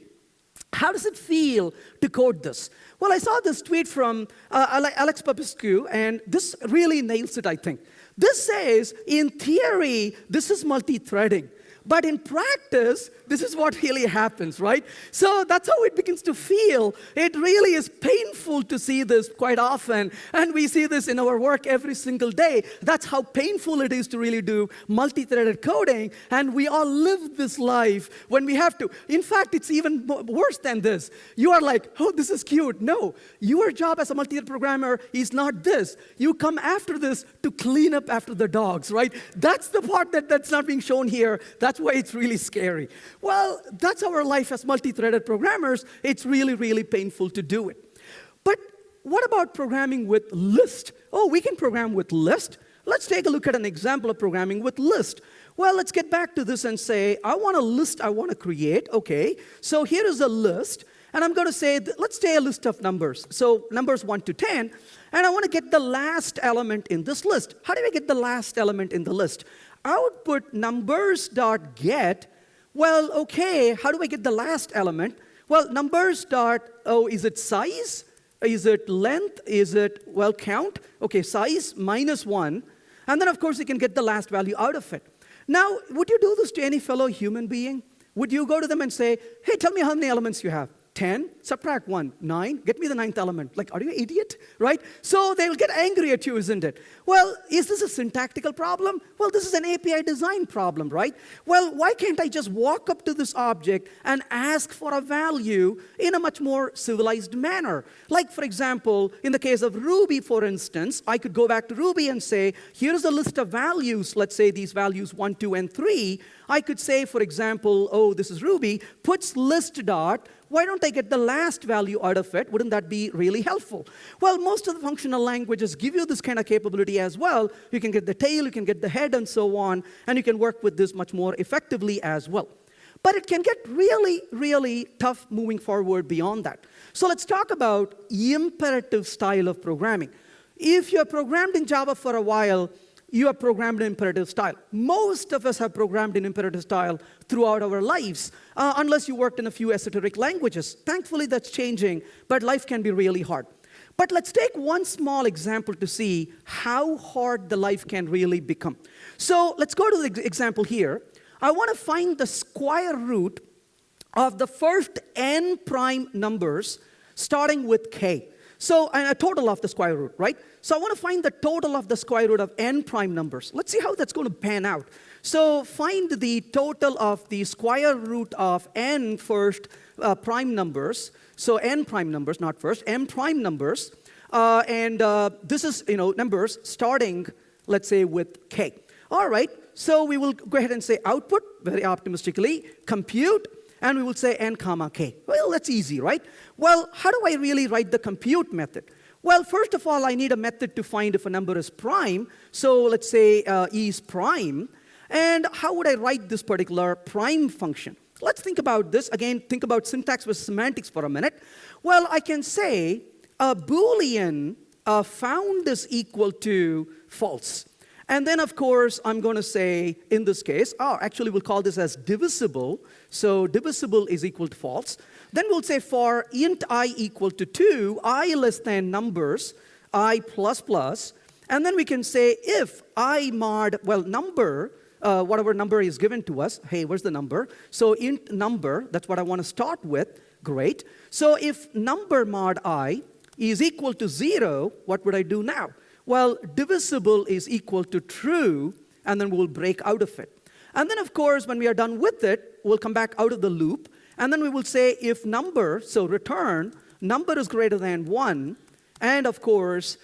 How does it feel to code this? Well, I saw this tweet from Alex Popescu, and this really nails it, I think. This says, in theory, this is multi-threading. But in practice, this is what really happens, right? So that's how it begins to feel. It really is painful to see this quite often, and we see this in our work every single day. That's how painful it is to really do multi-threaded coding, and we all live this life when we have to. In fact, it's even worse than this. You are like, oh, this is cute. No, your job as a multi-threaded programmer is not this. You come after this to clean up after the dogs, right? That's the part that's not being shown here. That's why it's really scary. Well, that's our life as multi-threaded programmers. It's really, really painful to do it. But what about programming with list? Oh, we can program with list. Let's take a look at an example of programming with list. Well, let's get back to this and say, I want a list I want to create. Okay, so here is a list. And I'm going to say, let's say a list of numbers. So numbers 1 to 10. And I want to get the last element in this list. How do I get the last element in the list? Output numbers.get. Well, okay, how do I get the last element? Well, is it size? Is it length? Is it, count? Okay, size minus 1. And then, of course, you can get the last value out of it. Now, would you do this to any fellow human being? Would you go to them and say, hey, tell me how many elements you have? 10, subtract 1, 9, get me the 9th element. Like, are you an idiot, right? So they will get angry at you, isn't it? Well, is this a syntactical problem? Well, this is an API design problem, right? Well, why can't I just walk up to this object and ask for a value in a much more civilized manner? Like, for example, in the case of Ruby, for instance, I could go back to Ruby and say, here's a list of values. Let's say these values 1, 2, and 3. I could say, for example, this is Ruby, puts list dot. Why don't I get the last value out of it? Wouldn't that be really helpful? Well, most of the functional languages give you this kind of capability as well. You can get the tail, you can get the head, and so on, and you can work with this much more effectively as well. But it can get really, really tough moving forward beyond that. So let's talk about imperative style of programming. If you're programmed in Java for a while, you have programmed in imperative style. Most of us have programmed in imperative style throughout our lives, unless you worked in a few esoteric languages. Thankfully, that's changing, but life can be really hard. But let's take one small example to see how hard the life can really become. So let's go to the example here. I want to find the square root of the first n prime numbers starting with k. So, and a total of the square root, right? So I want to find the total of the square root of n prime numbers. Let's see how that's going to pan out. So find the total of the square root of n first prime numbers. So n prime numbers, not first, m prime numbers. This is, numbers starting, let's say, with k. All right, so we will go ahead and say output, very optimistically, compute, and we will say n comma k. Well, that's easy, right? Well, how do I really write the compute method? Well, first of all, I need a method to find if a number is prime. So let's say is prime. And how would I write this particular prime function? Let's think about this. Again, think about syntax with semantics for a minute. Well, I can say a Boolean found is equal to false. And then, of course, I'm going to say, in this case, actually we'll call this as divisible. So divisible is equal to false. Then we'll say for int I equal to 2, I less than numbers, I plus plus. And then we can say if I mod, number, whatever number is given to us. Hey, where's the number? So int number, that's what I want to start with. Great. So if number mod I is equal to 0, what would I do now? Well, divisible is equal to true, and then we'll break out of it. And then, of course, when we are done with it, we'll come back out of the loop, and then we will say if number, so return, number is greater than 1, and, of course,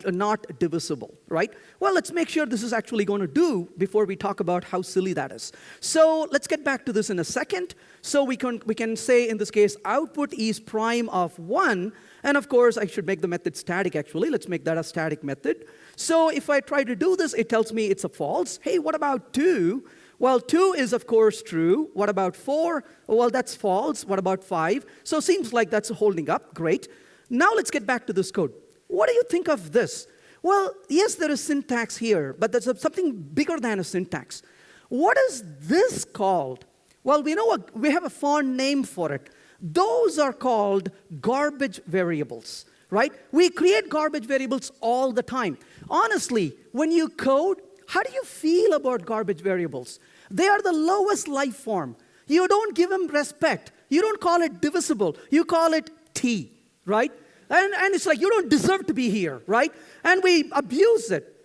not divisible, right? Well, let's make sure this is actually going to do before we talk about how silly that is. So let's get back to this in a second. So we can say, in this case, output is prime of 1. And, of course, I should make the method static, actually. Let's make that a static method. So if I try to do this, it tells me it's a false. Hey, what about 2? Well, 2 is, of course, true. What about 4? Well, that's false. What about 5? So it seems like that's holding up. Great. Now let's get back to this code. What do you think of this? Well, yes, there is syntax here, but there's something bigger than a syntax. What is this called? Well, we have a fond name for it. Those are called garbage variables, right? We create garbage variables all the time. Honestly, when you code, how do you feel about garbage variables? They are the lowest life form. You don't give them respect. You don't call it divisible. You call it T. Right? And it's like, you don't deserve to be here, right? And we abuse it.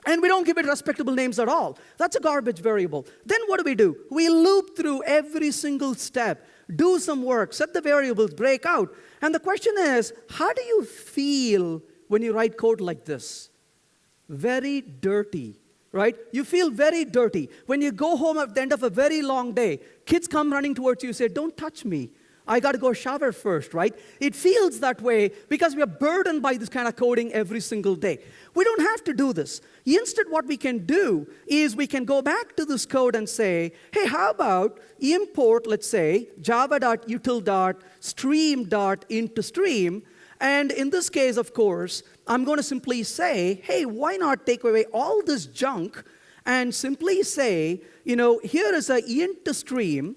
And we don't give it respectable names at all. That's a garbage variable. Then what do? We loop through every single step, do some work, set the variables, break out. And the question is, how do you feel when you write code like this? Very dirty, right? You feel very dirty. When you go home at the end of a very long day, kids come running towards you and say, don't touch me. I got to go shower first, right? It feels that way because we are burdened by this kind of coding every single day. We don't have to do this. Instead, what we can do is we can go back to this code and say, hey, how about import, let's say, java.util.stream.into-stream. And in this case, of course, I'm going to simply say, hey, why not take away all this junk and simply say, here is a int-stream,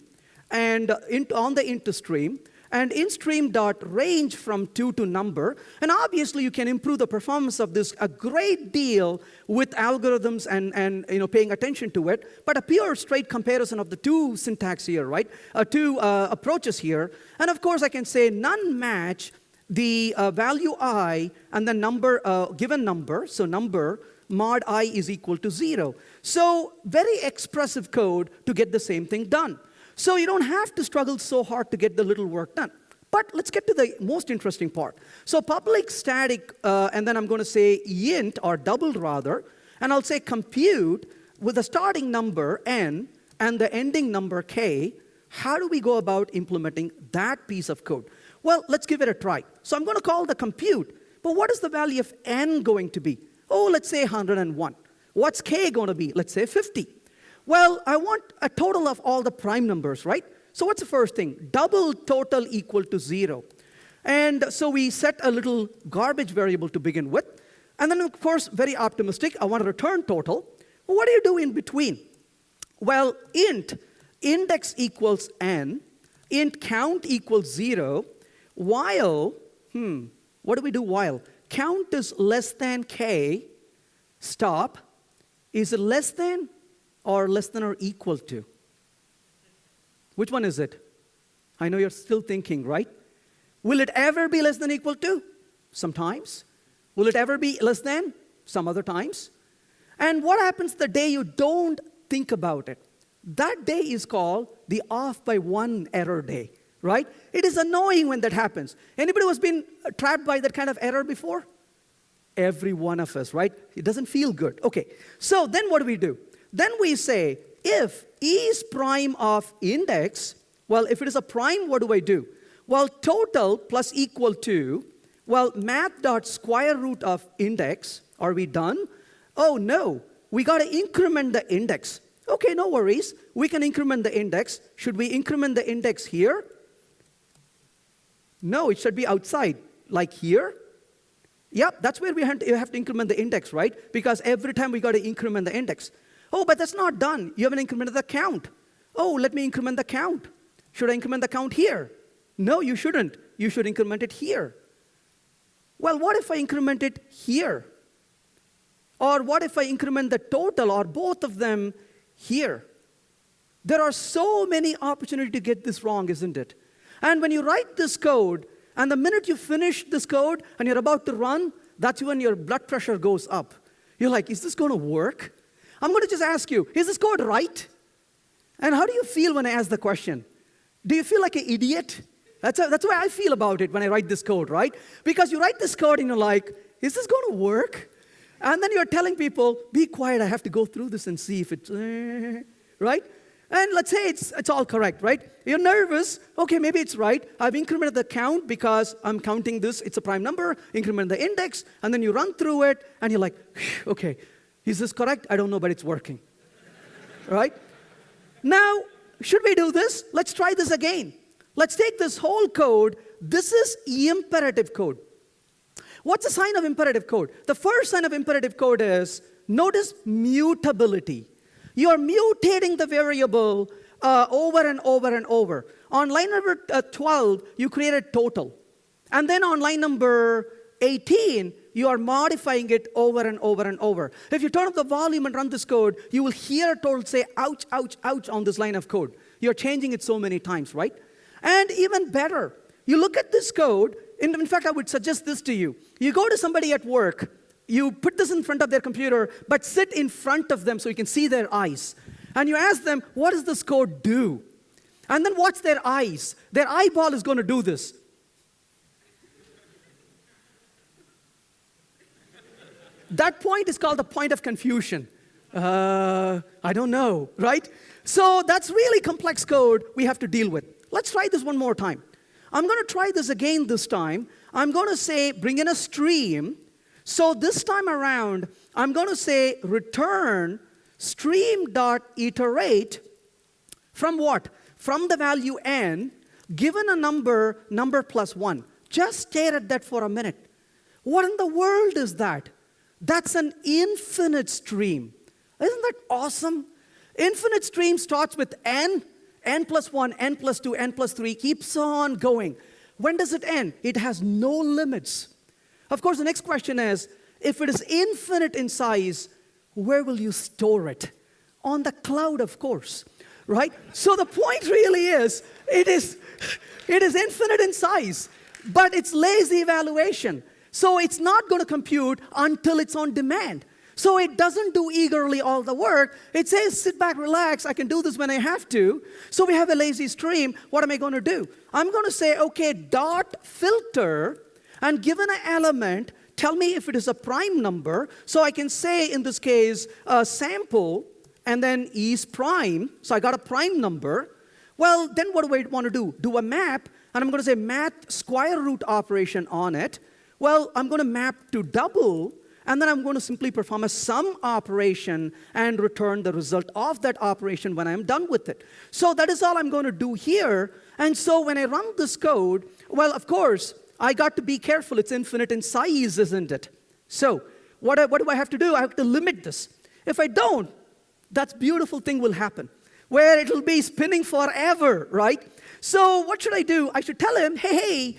and on the int-stream, and in-stream.range from 2 to number. And obviously, you can improve the performance of this a great deal with algorithms and paying attention to it. But a pure straight comparison of the two syntax here, right? Two approaches here. And of course, I can say none match the value I and the number, given number, so number mod I is equal to 0. So very expressive code to get the same thing done. So you don't have to struggle so hard to get the little work done. But let's get to the most interesting part. So public static, and then I'm going to say int, or double rather, and I'll say compute with the starting number n and the ending number k. How do we go about implementing that piece of code? Well, let's give it a try. So I'm going to call the compute, but what is the value of n going to be? Oh, let's say 101. What's k going to be? Let's say 50. Well, I want a total of all the prime numbers, right? So what's the first thing? Double total equal to 0. And so we set a little garbage variable to begin with. And then, of course, very optimistic, I want to return total. Well, what do you do in between? Well, int index equals n, int count equals 0, while, what do we do while? Count is less than k, stop. Is it less than or equal to? Which one is it? I know you're still thinking, right? Will it ever be less than equal to? Sometimes. Will it ever be less than? Some other times. And what happens the day you don't think about it? That day is called the off by one error day, right? It is annoying when that happens. Anybody who has been trapped by that kind of error before? Every one of us, right? It doesn't feel good. Okay, so then what do? Then we say, if is prime of index, well, if it is a prime, what do? Well, total plus equal to, well, math.square root of index. Are we done? Oh, no. We got to increment the index. Okay, no worries. We can increment the index. Should we increment the index here? No, it should be outside, like here. Yep, that's where you have to increment the index, right? Because every time we got to increment the index. Oh, but that's not done. You haven't incremented the count. Oh, let me increment the count. Should I increment the count here? No, you shouldn't. You should increment it here. Well, what if I increment it here? Or what if I increment the total or both of them here? There are so many opportunities to get this wrong, isn't it? And when you write this code, and the minute you finish this code and you're about to run, that's when your blood pressure goes up. You're like, is this going to work? I'm going to just ask you, is this code right? And how do you feel when I ask the question? Do you feel like an idiot? That's the way I feel about it when I write this code, right? Because you write this code and you're like, is this going to work? And then you're telling people, be quiet, I have to go through this and see if it's, right? And let's say it's all correct, right? You're nervous. Okay, maybe it's right. I've incremented the count because I'm counting this. It's a prime number. Increment the index. And then you run through it, and you're like, okay, is this correct? I don't know, but it's working. Right? Now, should we do this? Let's try this again. Let's take this whole code. This is imperative code. What's the sign of imperative code? The first sign of imperative code is, notice mutability. You're mutating the variable over and over and over. On line number 12, you created total. And then on line number 18, you are modifying it over and over and over. If you turn up the volume and run this code, you will hear total say, ouch, ouch, ouch on this line of code. You're changing it so many times, right? And even better, you look at this code. In fact, I would suggest this to you. You go to somebody at work. You put this in front of their computer, but sit in front of them so you can see their eyes. And you ask them, what does this code do? And then watch their eyes. Their eyeball is going to do this. That point is called the point of confusion. I don't know, right? So that's really complex code we have to deal with. Let's try this one more time. I'm going to try this again this time. I'm going to say, bring in a stream. So this time around, I'm going to say, return stream.iterate from what? From the value n, given a number plus 1. Just stare at that for a minute. What in the world is that? That's an infinite stream. Isn't that awesome? Infinite stream starts with n plus 1, n plus 2, n plus 3, keeps on going. When does it end? It has no limits. Of course, the next question is, if it is infinite in size, where will you store it? On the cloud, of course, right? So the point really is, it is infinite in size, but it's lazy evaluation. So it's not going to compute until it's on demand. So it doesn't do eagerly all the work. It says, sit back, relax, I can do this when I have to. So we have a lazy stream. What am I going to do? I'm going to say, okay, dot filter, and given an element, tell me if it is a prime number. So I can say, in this case, sample, and then is prime. So I got a prime number. Well, then what do I want to do? Do a map, and I'm going to say math square root operation on it. Well, I'm going to map to double, and then I'm going to simply perform a sum operation and return the result of that operation when I'm done with it. So that is all I'm going to do here. And so when I run this code, well, of course, I got to be careful. It's infinite in size, isn't it? So what do I have to do? I have to limit this. If I don't, that beautiful thing will happen, where it'll be spinning forever, right? So what should I do? I should tell him, hey,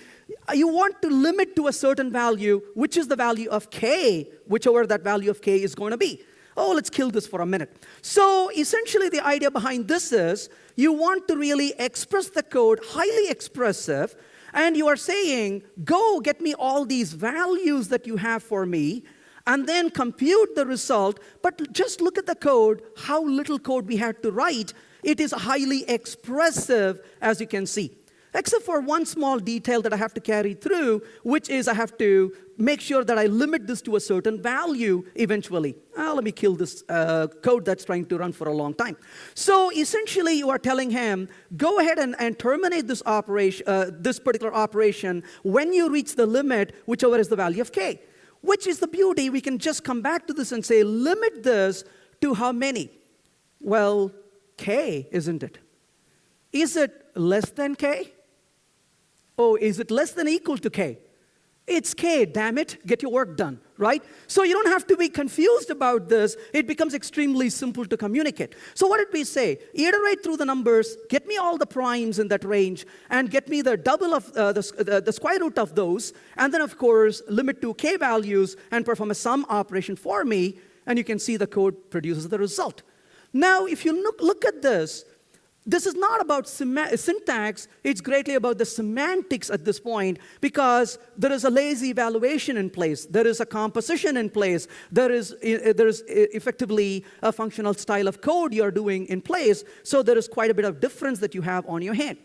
you want to limit to a certain value, which is the value of k, whichever that value of k is going to be. Oh, let's kill this for a minute. So essentially the idea behind this is you want to really express the code, highly expressive, and you are saying, go get me all these values that you have for me, and then compute the result. But just look at the code, how little code we had to write. It is highly expressive, as you can see. Except for one small detail that I have to carry through, which is I have to make sure that I limit this to a certain value eventually. Let me kill this code that's trying to run for a long time. So essentially, you are telling him, go ahead and terminate this operation, this particular operation when you reach the limit, whichever is the value of k. Which is the beauty. We can just come back to this and say, limit this to how many? Well, k, isn't it? Is it less than k? Oh, is it less than or equal to k? It's k, damn it. Get your work done, right? So you don't have to be confused about this. It becomes extremely simple to communicate. So what did we say? Iterate through the numbers, get me all the primes in that range, and get me the double of the square root of those, and then, of course, limit to k values and perform a sum operation for me, and you can see the code produces the result. Now, if you look at this, this is not about syntax, it's greatly about the semantics at this point, because there is a lazy evaluation in place, there is a composition in place, there is effectively a functional style of code you're doing in place, so there is quite a bit of difference that you have on your hand.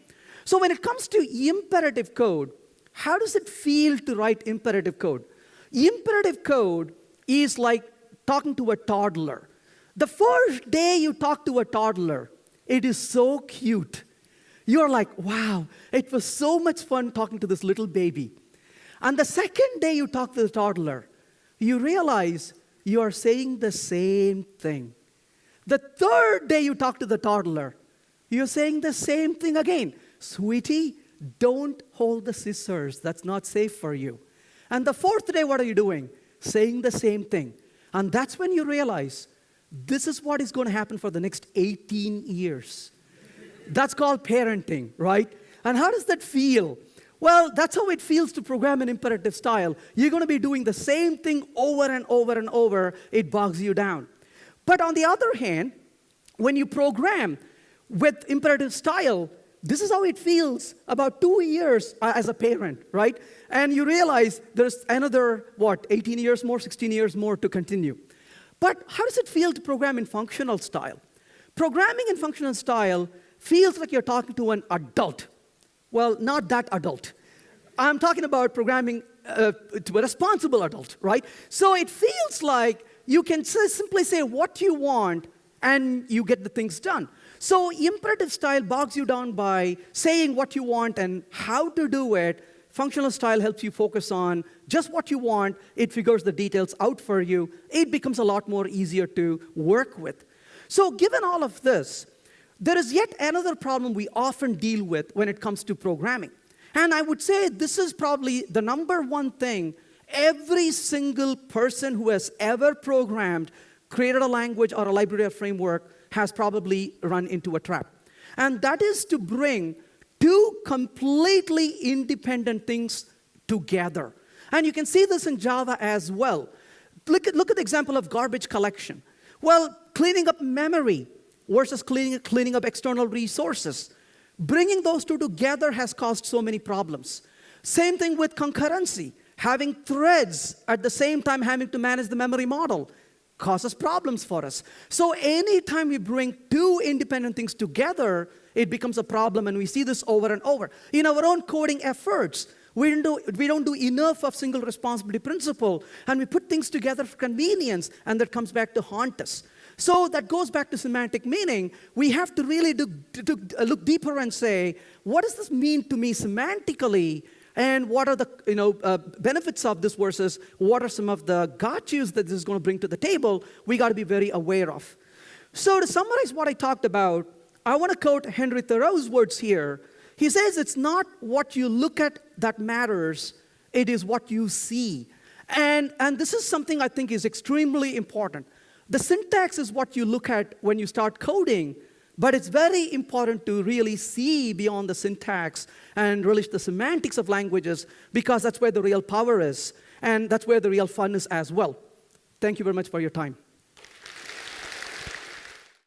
So when it comes to imperative code, how does it feel to write imperative code? Imperative code is like talking to a toddler. The first day you talk to a toddler, it is so cute. You're like, wow, it was so much fun talking to this little baby. And the second day you talk to the toddler, you realize you are saying the same thing. The third day you talk to the toddler, you're saying the same thing again. Sweetie, don't hold the scissors. That's not safe for you. And the fourth day, what are you doing? Saying the same thing. And that's when you realize this is what is going to happen for the next 18 years. That's called parenting, right? And how does that feel? Well, that's how it feels to program in imperative style. You're going to be doing the same thing over and over and over. It bogs you down. But on the other hand, when you program with imperative style, this is how it feels about 2 years as a parent, right? And you realize there's another, 18 years more, 16 years more to continue. But how does it feel to program in functional style? Programming in functional style feels like you're talking to an adult. Well, not that adult. I'm talking about programming to a responsible adult, right? So it feels like you can simply say what you want and you get the things done. So imperative style bogs you down by saying what you want and how to do it. Functional style helps you focus on just what you want. It figures the details out for you. It becomes a lot more easier to work with. So given all of this, there is yet another problem we often deal with when it comes to programming. And I would say this is probably the number one thing every single person who has ever programmed, created a language or a library or framework has probably run into a trap. And that is to bring two completely independent things together. And you can see this in Java as well. Look at the example of garbage collection. Well, cleaning up memory versus cleaning up external resources. Bringing those two together has caused so many problems. Same thing with concurrency. Having threads at the same time having to manage the memory model causes problems for us. So anytime we bring two independent things together, it becomes a problem, and we see this over and over. In our own coding efforts, we don't do enough of single responsibility principle, and we put things together for convenience, and that comes back to haunt us. So that goes back to semantic meaning. We have to really look deeper and say, what does this mean to me semantically? And what are the benefits of this versus what are some of the gotchas that this is going to bring to the table? We got to be very aware of. So to summarize what I talked about, I want to quote Henry Thoreau's words here. He says, it's not what you look at that matters, it is what you see. And this is something I think is extremely important. The syntax is what you look at when you start coding, but it's very important to really see beyond the syntax and relish the semantics of languages, because that's where the real power is, and that's where the real fun is as well. Thank you very much for your time.